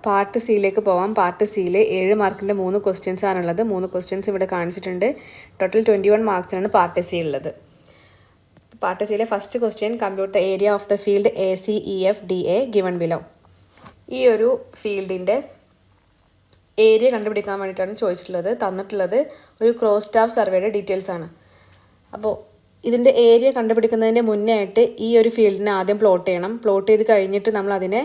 Part സിയിലേക്ക് പോവാം. Part സിയിൽ 7 മാർക്കിൻ്റെ 3 ക്വസ്റ്റ്യൻസ് ആണുള്ളത്. 3 ക്വസ്റ്റ്യൻസ് ഇവിടെ കാണിച്ചിട്ടുണ്ട്. ടോട്ടൽ 21 മാർക്സിനാണ് പാർട്ട് സി ഉള്ളത്. പാർട്ട് സിയിലെ first question, compute the area of the field ACEFDA given below. ഈ ഒരു ഫീൽഡിൻ്റെ ഏരിയ കണ്ടുപിടിക്കാൻ വേണ്ടിയിട്ടാണ് ചോദിച്ചിട്ടുള്ളത്. തന്നിട്ടുള്ളത് ഒരു ക്രോസ് സ്റ്റാഫ് സർവേയുടെ ഡീറ്റെയിൽസ് ആണ്. അപ്പോൾ ഇതിൻ്റെ ഏരിയ കണ്ടുപിടിക്കുന്നതിന് മുന്നേ ആയിട്ട് ഈ ഒരു ഫീൽഡിനെ ആദ്യം പ്ലോട്ട് ചെയ്യണം. പ്ലോട്ട് ചെയ്ത് കഴിഞ്ഞിട്ട് നമ്മൾ അതിനെ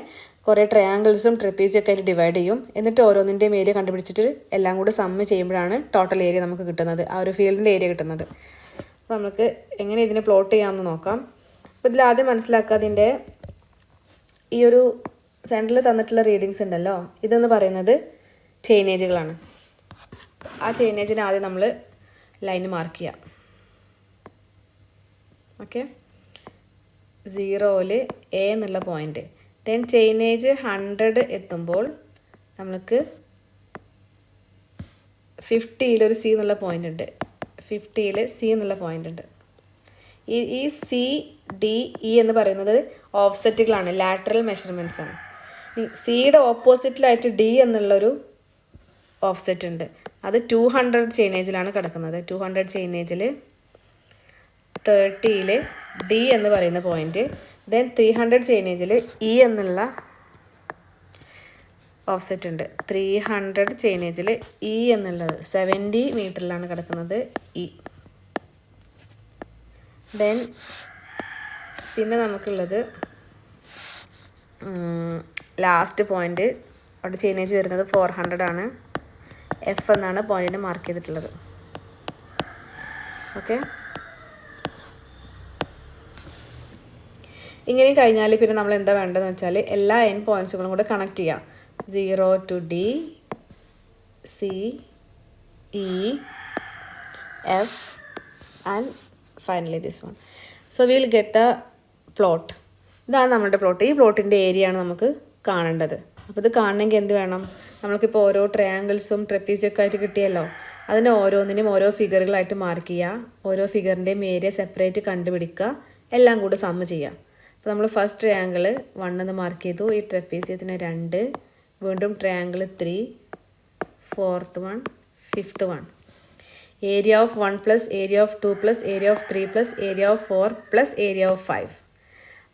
കുറേ ട്രയാങ്കിൾസും ട്രപ്പീസിയൊക്കെ ആയിട്ട് ഡിവൈഡ് ചെയ്യും. എന്നിട്ട് ഓരോന്നിൻ്റെയും ഏരിയ കണ്ടുപിടിച്ചിട്ട് എല്ലാം കൂടി സമ്മ് ചെയ്യുമ്പോഴാണ് ടോട്ടൽ ഏരിയ നമുക്ക് കിട്ടുന്നത്, ആ ഒരു ഫീൽഡിൻ്റെ ഏരിയ കിട്ടുന്നത്. അപ്പോൾ നമുക്ക് എങ്ങനെ ഇതിനെ പ്ലോട്ട് ചെയ്യാമെന്ന് നോക്കാം. അപ്പോൾ ഇതിലാദ്യം മനസ്സിലാക്കുക, അതിൻ്റെ ഈ ഒരു സെൻറ്ററിൽ തന്നിട്ടുള്ള റീഡിങ്സ് ഉണ്ടല്ലോ, ഇതെന്ന് പറയുന്നത് ചെയിനേജുകളാണ്. ആ ചെയിനേജിന് ആദ്യം നമ്മൾ ലൈന് മാർക്ക് ചെയ്യാം. ഓക്കെ, 0-ൽ A എന്നുള്ള പോയിൻ്റ്. ദെൻ ചെയിനേജ് 100 എത്തുമ്പോൾ നമ്മൾക്ക് 50-ൽ ഒരു C എന്നുള്ള പോയിൻ്റ് ഉണ്ട്. 50-ൽ C എന്നുള്ള പോയിൻ്റ് ഉണ്ട്. ഈ CDE എന്ന് പറയുന്നത് ഓഫ്സെറ്റുകളാണ്, ലാറ്ററൽ മെഷർമെൻറ്റ്സ് ആണ്. സിയുടെ ഓപ്പോസിറ്റിലായിട്ട് D എന്നുള്ളൊരു ഓഫ്സെറ്റ് ഉണ്ട്. അത് 200 ചെയിനേജിലാണ് കിടക്കുന്നത്. 200 ചെയിനേജിൽ 30-ൽ D എന്ന് പറയുന്ന പോയിന്റ്. ദെൻ 300 ചെയിനേജിൽ E എന്നുള്ള ഓഫ്സെറ്റ് ഉണ്ട്. 300 ചെയിനേജിൽ E എന്നുള്ളത് 70 മീറ്ററിലാണ് കിടക്കുന്നത് E. ദെൻ പിന്നെ നമുക്കുള്ളത് ലാസ്റ്റ് പോയിന്റ്, അവിടെ ചെയിനേജ് വരുന്നത് 400 ആണ്. F എന്നാണ് പോയിന്റിനെ മാർക്ക് ചെയ്തിട്ടുള്ളത്. ഓക്കെ, ഇങ്ങനെ കഴിഞ്ഞാൽ പിന്നെ നമ്മൾ എന്താ വേണ്ടതെന്ന് വെച്ചാൽ എല്ലാ N പോയിന്റ്സുകളും കൂടെ കണക്ട് ചെയ്യാം. 0 to D, C, E, F and finally this one. So we will get the plot. ഇതാണ് നമ്മുടെ പ്ലോട്ട്. ഈ പ്ലോട്ടിൻ്റെ ഏരിയ ആണ് നമുക്ക് കാണേണ്ടത്. അപ്പോൾ ഇത് കാണണമെങ്കിൽ എന്ത് വേണം? നമ്മൾക്കിപ്പോൾ ഓരോ ട്രയാങ്കിൾസും ട്രപ്പീസിയൊക്കെ ആയിട്ട് കിട്ടിയല്ലോ, അതിന് ഓരോന്നിനും ഓരോ ഫിഗറുകളായിട്ട് മാർക്ക് ചെയ്യുക. ഓരോ ഫിഗറിൻ്റെയും ഏരിയ സെപ്പറേറ്റ് കണ്ടുപിടിക്കുക, എല്ലാം കൂടി സമ്മ് ചെയ്യുക. അപ്പോൾ നമ്മൾ ഫസ്റ്റ് ട്രയാങ്കിൾ 1 എന്ന് മാർക്ക് ചെയ്തു. ഈ ട്രപ്പീസിയത്തിന് 2, വീണ്ടും triangle 3, 4th one, 5th one. Area of 1 plus area of 2 plus area of 3 plus area of 4 plus area of 5.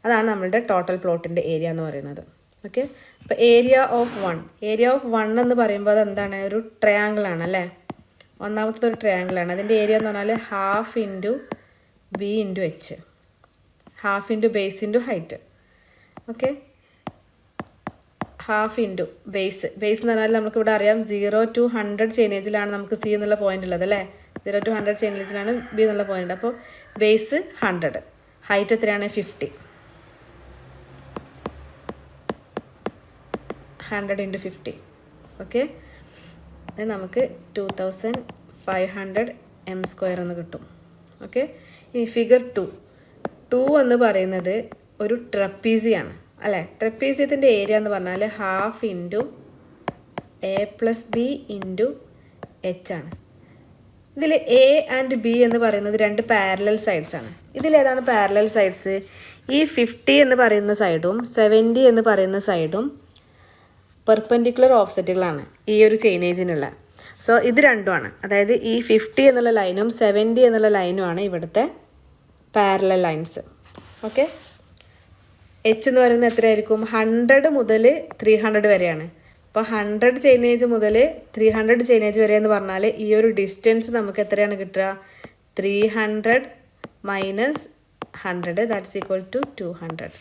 അതാണ് നമ്മളുടെ ടോട്ടൽ പ്ലോട്ടിൻ്റെ ഏരിയ എന്ന് പറയുന്നത്. ഓക്കെ, അപ്പോൾ ഏരിയ ഓഫ് 1 എന്ന് പറയുമ്പോൾ അതെന്താണ്? ഒരു ട്രയാങ്കിൾ ആണ് അല്ലേ? ഒന്നാമത്തെ ഒരു ട്രയാങ്കിൾ ആണ്. അതിൻ്റെ ഏരിയ എന്ന് പറഞ്ഞാൽ half into B into H, half into base into height. Okay, half into base എന്ന് പറഞ്ഞാൽ നമുക്കിവിടെ അറിയാം 0 to 100 ചെയിനേജിലാണ് നമുക്ക് C എന്നുള്ള പോയിന്റ് ഉള്ളത് അല്ലേ? 0 to 100 ചെയിനേജിലാണ് B എന്നുള്ള പോയിന്റ്. അപ്പോൾ ബേസ് 100, ഹൈറ്റ് എത്രയാണ്? 50. 100 into 50. ഓക്കെ, അത് നമുക്ക് 2500 m² എന്ന് കിട്ടും. ഓക്കെ, ഇനി ഫിഗർ 2 എന്ന് പറയുന്നത് ഒരു ട്രപ്പീസിയാണ് അല്ലേ? ട്രപ്പീസിയത്തിൻ്റെ ഏരിയ എന്ന് പറഞ്ഞാൽ half into A plus B into H ആണ്. ഇതിൽ A ആൻഡ് B എന്ന് പറയുന്നത് 2 പാരലൽ സൈഡ്സ് ആണ്. ഇതിലേതാണ് പാരലൽ സൈഡ്സ്? ഈ 50 എന്ന് പറയുന്ന സൈഡും 70 എന്ന് പറയുന്ന സൈഡും പെർപെൻഡിക്കുലർ ഓഫ്സെറ്റുകളാണ് ഈ ഒരു ചെയിനേജിനുള്ള. സോ ഇത് രണ്ടുമാണ്, അതായത് ഈ 50 എന്നുള്ള ലൈനും 70 എന്നുള്ള ലൈനുമാണ് ഇവിടുത്തെ പാരലൽ ലൈൻസ്. ഓക്കെ, H എന്ന് പറയുന്നത് എത്രയായിരിക്കും? 100 മുതൽ 300 വരെയാണ്. അപ്പോൾ 100 ചെയിനേജ് മുതൽ 300 ചെയിനേജ് വരെ എന്ന് പറഞ്ഞാൽ ഈ ഒരു ഡിസ്റ്റൻസ് നമുക്ക് എത്രയാണ് കിട്ടുക? 300 മൈനസ് 100, ദാറ്റ്സ് ഈക്വൽ ടു 200.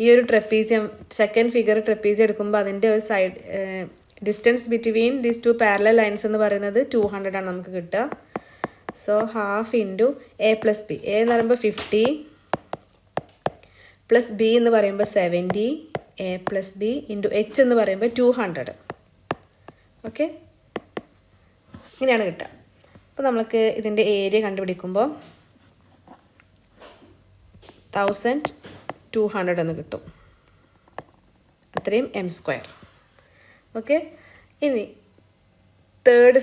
ഈ ഒരു ട്രപ്പീസിയം, സെക്കൻഡ് ഫിഗർ ട്രപ്പീസിയം എടുക്കുമ്പോൾ അതിൻ്റെ ഒരു sight distance between these 2 parallel lines എന്ന് പറയുന്നത് 200 ആണ് നമുക്ക് കിട്ടുക. So half into A plus B. A എന്ന് പറയുമ്പോൾ 50 പ്ലസ് B എന്ന് പറയുമ്പോൾ 70, A plus B into H എന്ന് പറയുമ്പോൾ 200. ഓക്കെ, ഇങ്ങനെയാണ് കിട്ടുക. അപ്പോൾ നമുക്ക് ഇതിൻ്റെ ഏരിയ കണ്ടുപിടിക്കുമ്പോൾ 1200 എന്ന് കിട്ടും. അത്രയും m². ഓക്കെ, ഇനി തേർഡ്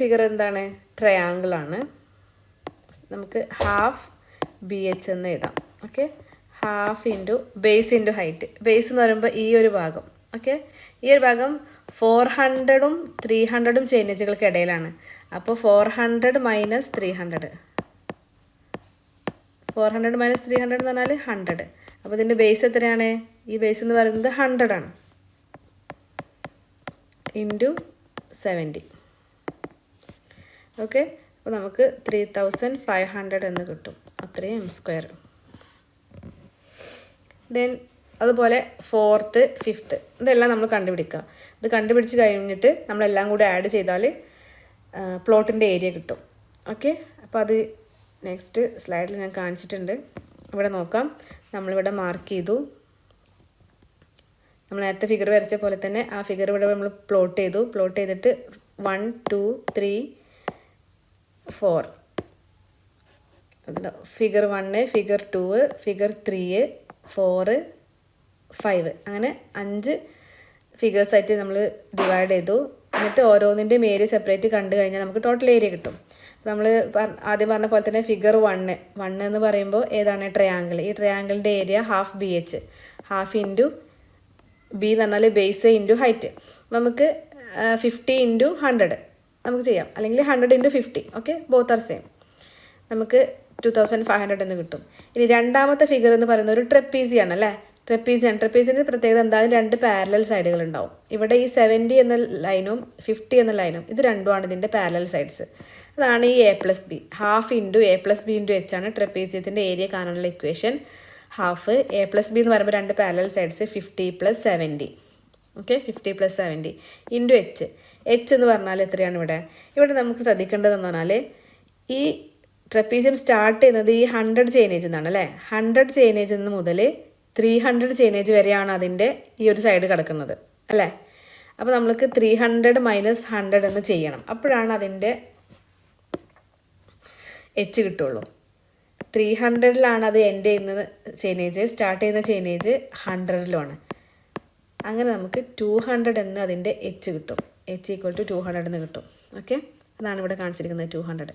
ഫിഗർ എന്താണ്? ട്രയാങ്കിൾ ആണ്. നമുക്ക് ഹാഫ് BH എന്ന് എഴുതാം. Okay, half into base into height. Base എന്ന് പറയുമ്പോൾ ഈ ഒരു ഭാഗം, ഓക്കെ, ഈ ഒരു ഭാഗം 400-ഉം 300-ഉം ചെയിനേജുകൾക്ക് ഇടയിലാണ്. അപ്പോൾ 400 മൈനസ് 300, 400 മൈനസ് 300 എന്ന് പറഞ്ഞാൽ 100. അപ്പോൾ ഇതിൻ്റെ ബേസ് എത്രയാണ്? ഈ ബേസ് എന്ന് പറയുന്നത് 100 ആണ്, ഇൻറ്റു 70. ഓക്കെ, അപ്പോൾ നമുക്ക് 3500 എന്ന് കിട്ടും, അത്രയും m². ദെൻ അതുപോലെ 4th 5th ഇതെല്ലാം നമ്മൾ കണ്ടുപിടിക്കുക. ഇത് കണ്ടുപിടിച്ച് കഴിഞ്ഞിട്ട് നമ്മളെല്ലാം കൂടി ആഡ് ചെയ്താൽ പ്ലോട്ടിൻ്റെ ഏരിയ കിട്ടും. ഓക്കെ, അപ്പോൾ അത് നെക്സ്റ്റ് സ്ലൈഡിൽ ഞാൻ കാണിച്ചിട്ടുണ്ട്. ഇവിടെ നോക്കാം, നമ്മളിവിടെ മാർക്ക് ചെയ്തു. നമ്മൾ നേരത്തെ ഫിഗർ വരച്ച പോലെ തന്നെ ആ ഫിഗർ ഇവിടെ നമ്മൾ പ്ലോട്ട് ചെയ്തു. പ്ലോട്ട് ചെയ്തിട്ട് 1 2 3 4 ഫിഗർ 1, ഫിഗർ 2, ഫിഗർ 3, 4, 5 അങ്ങനെ 5 ഫിഗേഴ്സായിട്ട് നമ്മൾ ഡിവൈഡ് ചെയ്തു. എന്നിട്ട് ഓരോന്നിൻ്റെയും ഏരിയ സെപ്പറേറ്റ് കണ്ടു കഴിഞ്ഞാൽ നമുക്ക് ടോട്ടൽ ഏരിയ കിട്ടും. നമ്മൾ ആദ്യം പറഞ്ഞ പോലെ തന്നെ ഫിഗർ 1 എന്ന് പറയുമ്പോൾ ഏതാണ്? ട്രയാങ്കിൾ. ഈ ട്രയാങ്കിളിൻ്റെ area half BH, half into B എന്ന് പറഞ്ഞാൽ ബേസ് ഇൻറ്റു ഹൈറ്റ്. നമുക്ക് 50 ഇൻറ്റു 100 നമുക്ക് ചെയ്യാം, അല്ലെങ്കിൽ 100 into 50. Okay, both are same. നമുക്ക് 2500 എന്ന് കിട്ടും. ഇനി രണ്ടാമത്തെ ഫിഗർ എന്ന് പറയുന്നത് ഒരു ട്രപ്പീസിയാണ് അല്ലേ? ട്രപ്പീസിൻ്റെ പ്രത്യേകത എന്തായാലും 2 പാരലൽ സൈഡുകൾ ഉണ്ടാവും. ഇവിടെ ഈ 70 എന്ന ലൈനും 50 എന്ന ലൈനും ഇത് രണ്ടുമാണ് ഇതിൻ്റെ പാരലൽ സൈഡ്സ്. അതാണ് ഈ A+B. Half into A+B into H ആണ് ട്രപ്പീസിയത്തിൻ്റെ ഏരിയ കാണാനുള്ള ഇക്വേഷൻ. ഹാഫ് A+B എന്ന് പറയുമ്പോൾ 2 parallel sides 50 + 70. Okay, 50 + 70 into H എന്ന് പറഞ്ഞാൽ എത്രയാണ്? ഇവിടെ നമുക്ക് ശ്രദ്ധിക്കേണ്ടതെന്ന് പറഞ്ഞാൽ ഈ ട്രപ്പീസിയം സ്റ്റാർട്ട് ചെയ്യുന്നത് ഈ 100 ചെയിനേജ് എന്നാണ് അല്ലേ? 100 ചെയിനേജ് നിന്ന് മുതൽ 300 ചെയിനേജ് വരെയാണ് അതിൻ്റെ ഈ ഒരു സൈഡ് കിടക്കുന്നത് അല്ലേ? അപ്പോൾ നമ്മൾക്ക് 300 മൈനസ് 100 എന്ന് ചെയ്യണം. അപ്പോഴാണ് അതിൻ്റെ H കിട്ടുള്ളൂ. 300-ലാണ് അത് എൻഡ് ചെയ്യുന്ന ചെയിനേജ്, സ്റ്റാർട്ട് ചെയ്യുന്ന ചെയിനേജ് 100-ലുമാണ്. അങ്ങനെ നമുക്ക് 200 എന്ന് അതിൻ്റെ H കിട്ടും. H = 200 എന്ന് കിട്ടും. ഓക്കെ, അതാണ് ഇവിടെ കാണിച്ചിരിക്കുന്നത് 200.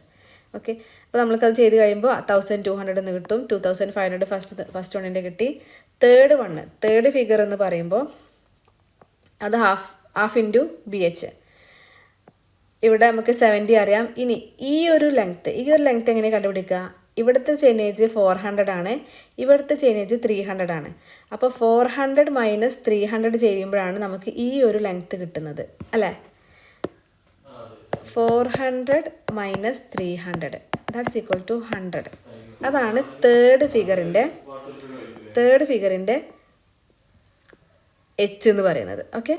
ഓക്കെ, അപ്പോൾ നമ്മൾക്കത് ചെയ്ത് കഴിയുമ്പോൾ 1200 എന്ന് കിട്ടും. 2500 ഫസ്റ്റ് വണ്ണിൻ്റെ കിട്ടി. തേർഡ് ഫിഗർ എന്ന് പറയുമ്പോൾ അത് ഹാഫ് ഇൻറ്റു BH. ഇവിടെ നമുക്ക് 70 അറിയാം. ഇനി ഈ ഒരു ലെങ്ത്ത് എങ്ങനെ കണ്ടുപിടിക്കുക? ഇവിടുത്തെ ചെയിനേജ് 400 ആണ്, ഇവിടുത്തെ ചെയിനേജ് 300 ആണ്. അപ്പോൾ 400 മൈനസ് 300 ചെയ്യുമ്പോഴാണ് നമുക്ക് ഈ ഒരു ലെങ്ത്ത് കിട്ടുന്നത് അല്ലേ? 400 മൈനസ് 300 ദാറ്റ്സ് ഈക്വൽ ടു 100. അതാണ് തേർഡ് ഫിഗറിൻ്റെ H എന്ന് പറയുന്നത്. ഓക്കെ,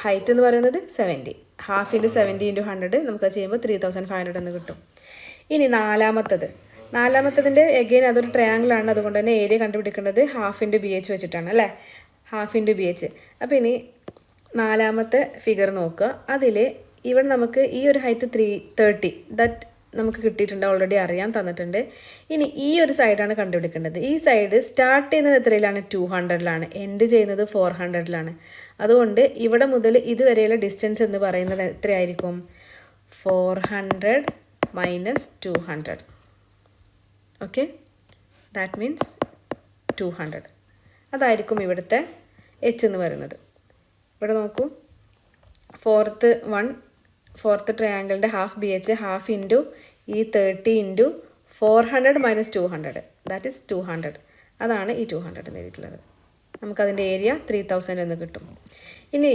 ഹൈറ്റ് എന്ന് പറയുന്നത് 70. ഹാഫ് ഇൻറ്റു 70 ഇൻറ്റു 100 നമുക്ക് ചെയ്യുമ്പോൾ 3500 എന്ന് കിട്ടും. ഇനി നാലാമത്തതിൻ്റെ എഗെയിൻ അതൊരു ട്രയാങ്കിളാണ്. അതുകൊണ്ട് തന്നെ ഏരിയ കണ്ടുപിടിക്കേണ്ടത് ഹാഫ് ഇൻറ്റു BH വെച്ചിട്ടാണ് അല്ലേ? Half into BH. അപ്പോൾ ഇനി നാലാമത്തെ ഫിഗർ നോക്കുക. അതിൽ ഇവിടെ നമുക്ക് ഈ ഒരു ഹൈറ്റ് 330 ദാറ്റ് നമുക്ക് കിട്ടിയിട്ടുണ്ട്, ഓൾറെഡി അറിയാൻ തന്നിട്ടുണ്ട്. ഇനി ഈ ഒരു സൈഡാണ് കണ്ടുപിടിക്കേണ്ടത്. ഈ സൈഡ് സ്റ്റാർട്ട് ചെയ്യുന്നത് എത്രയിലാണ്? 200-ലാണ്. എൻഡ് ചെയ്യുന്നത് 400-ലാണ്. അതുകൊണ്ട് ഇവിടെ മുതൽ ഇതുവരെയുള്ള ഡിസ്റ്റൻസ് എന്ന് പറയുന്നത് എത്രയായിരിക്കും? 400 മൈനസ് 200. Okay, that means 200. അതായിരിക്കും ഇവിടുത്തെ H എന്ന് പറയുന്നത്. ഇവിടെ നോക്കൂ, ഫോർത്ത് ട്രയാങ്കിളിൻ്റെ ഹാഫ് BH, ഹാഫ് ഇൻറ്റു ഈ 30 ഇൻറ്റു 400 മൈനസ് 200 ദാറ്റ് ഈസ് 200. അതാണ് ഈ 200 എന്ന് എഴുതിയിട്ടുള്ളത്. നമുക്കതിൻ്റെ ഏരിയ 3000 എന്ന് കിട്ടും. ഇനി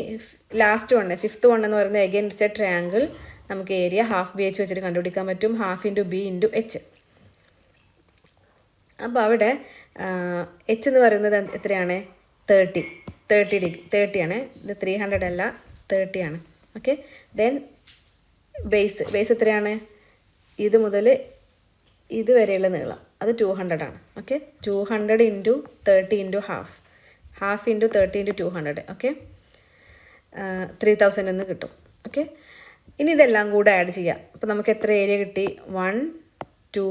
ഫിഫ്ത്ത് വൺ എന്ന് പറയുന്നത് എഗെയിൻസ്റ്റ് എ ട്രയാങ്കിൾ. നമുക്ക് ഏരിയ ഹാഫ് BH വെച്ചിട്ട് കണ്ടുപിടിക്കാൻ പറ്റും. Half into B into H. അപ്പോൾ അവിടെ H എന്ന് പറയുന്നത് എത്രയാണ്? 30 ആണ്. ഇത് 300 അല്ല, 30 ആണ്. ഓക്കെ, ദെൻ ബേസ് എത്രയാണ്? ഇത് മുതൽ ഇതുവരെയുള്ള നീളം അത് 200 ആണ്. Okay, 200 into 30 into half into 30 into 200. Okay, 3000 എന്ന് കിട്ടും. ഓക്കെ, ഇനി ഇതെല്ലാം കൂടെ ആഡ് ചെയ്യാം. അപ്പോൾ നമുക്ക് എത്ര ഏരിയ കിട്ടി? 1 2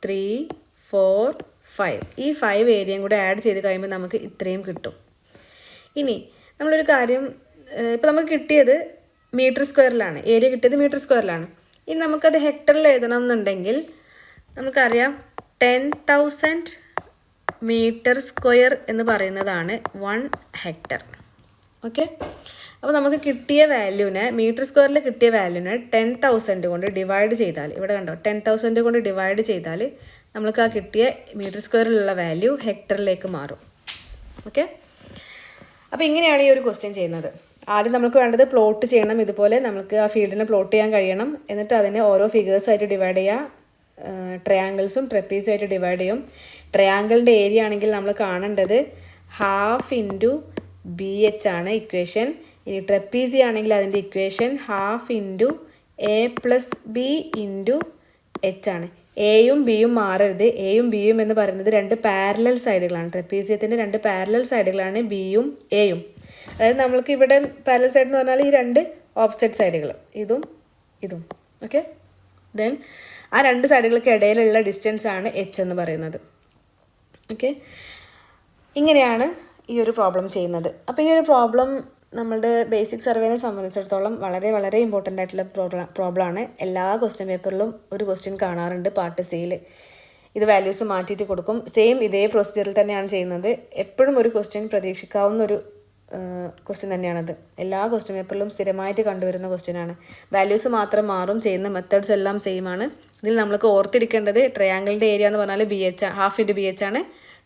3 4 5. ഈ 5 ഏരിയയും കൂടെ ആഡ് ചെയ്ത് കഴിയുമ്പോൾ നമുക്ക് ഇത്രയും കിട്ടും. ഇനി നമ്മളൊരു കാര്യം, ഇപ്പോൾ നമുക്ക് കിട്ടിയത് മീറ്റർ സ്ക്വയറിലാണ്, ഏരിയ കിട്ടിയത് മീറ്റർ സ്ക്വയറിലാണ്. ഇനി നമുക്കത് ഹെക്ടറിൽ എഴുതണം എന്നുണ്ടെങ്കിൽ നമുക്കറിയാം 10,000 മീറ്റർ സ്ക്വയർ എന്ന് പറയുന്നതാണ് 1 ഹെക്ടർ. ഓക്കെ, അപ്പോൾ നമുക്ക് കിട്ടിയ വാല്യൂവിനെ മീറ്റർ സ്ക്വയറിൽ കിട്ടിയ വാല്യൂവിനെ 10,000 കൊണ്ട് ഡിവൈഡ് ചെയ്താൽ, ഇവിടെ കണ്ടോ 10,000 കൊണ്ട് ഡിവൈഡ് ചെയ്താൽ നമുക്ക് ആ കിട്ടിയ മീറ്റർ സ്ക്വയറിലുള്ള വാല്യൂ ഹെക്ടറിലേക്ക് മാറും. ഓക്കെ, അപ്പോൾ ഇങ്ങനെയാണ് ഈ ഒരു ക്വസ്റ്റ്യൻ ചെയ്യുന്നത്. ആദ്യം നമുക്ക് വേണ്ടത് പ്ലോട്ട് ചെയ്യണം. ഇതുപോലെ നമുക്ക് ആ ഫീൽഡിനെ പ്ലോട്ട് ചെയ്യാൻ കഴിയണം. എന്നിട്ട് അതിനെ ഓരോ ഫിഗേഴ്സായിട്ട് ഡിവൈഡ് ചെയ്യുക. ട്രയാങ്കിൾസും ട്രപ്പീസും ആയിട്ട് ഡിവൈഡ് ചെയ്യും. ട്രയാങ്കിളിൻ്റെ ഏരിയ ആണെങ്കിൽ നമ്മൾ കാണേണ്ടത് 1/2 ഇൻറ്റു BH ആണ് ഇക്വേഷൻ. ഇനി ട്രപ്പീസി ആണെങ്കിൽ അതിൻ്റെ equation 1/2 into A+B into H ആണ്. എയും ബിയും മാറരുത്. എയും ബിയും എന്ന് പറയുന്നത് രണ്ട് പാരലൽ സൈഡുകളാണ്. ട്രപ്പീസിയത്തിൻ്റെ രണ്ട് പാരലൽ സൈഡുകളാണ് ബിയും എയും. അതായത് നമ്മൾക്ക് ഇവിടെ പാരലൽ സൈഡ് എന്ന് പറഞ്ഞാൽ ഈ രണ്ട് ഓപ്പോസിറ്റ് സൈഡുകൾ, ഇതും ഇതും. ഓക്കെ, ദെൻ ആ രണ്ട് സൈഡുകൾക്ക് ഇടയിലുള്ള ഡിസ്റ്റൻസ് ആണ് H എന്ന് പറയുന്നത്. ഓക്കെ, ഇങ്ങനെയാണ് ഈ ഒരു പ്രോബ്ലം ചെയ്യുന്നത്. അപ്പോൾ ഈ ഒരു പ്രോബ്ലം നമ്മളുടെ ബേസിക് സർവേനെ സംബന്ധിച്ചിടത്തോളം വളരെ വളരെ ഇമ്പോർട്ടൻ്റ് ആയിട്ടുള്ള പ്രോബ്ലമാണ്. എല്ലാ ക്വസ്റ്റ്യൻ പേപ്പറിലും ഒരു ക്വസ്റ്റ്യൻ കാണാറുണ്ട് പാർട്ട് സിയിൽ. ഇത് വാല്യൂസ് മാറ്റിയിട്ട് കൊടുക്കും. സെയിം ഇതേ പ്രൊസീജിയറിൽ തന്നെയാണ് ചെയ്യുന്നത്. എപ്പോഴും ഒരു ക്വസ്റ്റ്യൻ പ്രതീക്ഷിക്കാവുന്ന ഒരു ക്വസ്റ്റ്യൻ തന്നെയാണത്. എല്ലാ ക്വസ്റ്റ്യൻ പേപ്പറിലും സ്ഥിരമായിട്ട് കണ്ടുവരുന്ന ക്വസ്റ്റ്യനാണ്. വാല്യൂസ് മാത്രം മാറും, ചെയ്യുന്ന മെത്തേഡ്സ് എല്ലാം സെയിം ആണ്. ഇതിൽ നമ്മൾക്ക് ഓർത്തിരിക്കേണ്ടത് ട്രയാങ്കിളിൻ്റെ ഏരിയ എന്ന് പറഞ്ഞാൽ BH 1/2 ഇൻറ്റു BH ആണ്.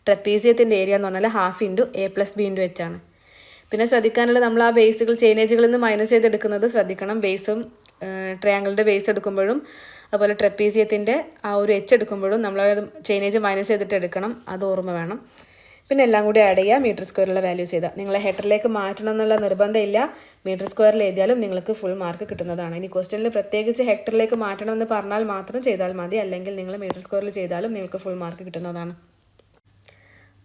ട്രപ്പീസിയത്തിൻ്റെ ഏരിയ എന്ന് പറഞ്ഞാൽ 1/2 ഇൻറ്റു A+B ഇൻറ്റു H ആണ്. പിന്നെ ശ്രദ്ധിക്കാനുള്ളത്, നമ്മൾ ആ ബേസുകൾ ചെയിനേജുകളിൽ നിന്ന് മൈനസ് ചെയ്തെടുക്കുന്നത് ശ്രദ്ധിക്കണം. ബേസും ട്രയാങ്കിളിൻ്റെ ബേസ് എടുക്കുമ്പോഴും അതുപോലെ ട്രപ്പീസിയത്തിൻ്റെ ആ ഒരു H എടുക്കുമ്പോഴും നമ്മൾ ചെയിനേജ് മൈനസ് ചെയ്തിട്ട് എടുക്കണം. അത് ഓർമ്മ വേണം. പിന്നെ എല്ലാം കൂടി ആഡ് ചെയ്യുക, മീറ്റർ സ്ക്വയറിലുള്ള വാല്യൂസ് ചെയ്താൽ. നിങ്ങളെ ഹെഡറിലേക്ക് മാറ്റണം എന്നുള്ള നിർബന്ധമില്ല. മീറ്റർ സ്ക്വയറിൽ എഴുതിയാലും നിങ്ങൾക്ക് ഫുൾ മാർക്ക് കിട്ടുന്നതാണ്. ഇനി ക്വസ്റ്റ്യനിൽ പ്രത്യേകിച്ച് ഹെക്ടറിലേക്ക് മാറ്റണം എന്ന് പറഞ്ഞാൽ മാത്രം ചെയ്താൽ മതി. അല്ലെങ്കിൽ നിങ്ങൾ മീറ്റർ സ്ക്വയറിൽ ചെയ്താലും നിങ്ങൾക്ക് ഫുൾ മാർക്ക് കിട്ടുന്നതാണ്.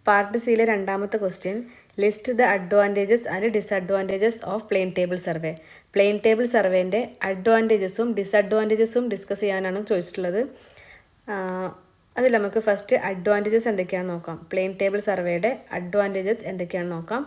പാർട്ട് സിയിലെ രണ്ടാമത്തെ question, list the advantages and disadvantages of plane table survey. Plane table സർവേൻ്റെ അഡ്വാൻറ്റേജസും ഡിസഡ്വാൻറ്റേജസും ഡിസ്കസ് ചെയ്യാനാണ് ചോദിച്ചിട്ടുള്ളത്. അതിൽ നമുക്ക് ഫസ്റ്റ് അഡ്വാൻറ്റേജസ് എന്തൊക്കെയാണെന്ന് നോക്കാം. പ്ലെയിൻ ടേബിൾ സർവേയുടെ അഡ്വാൻറ്റേജസ് എന്തൊക്കെയാണെന്ന് നോക്കാം.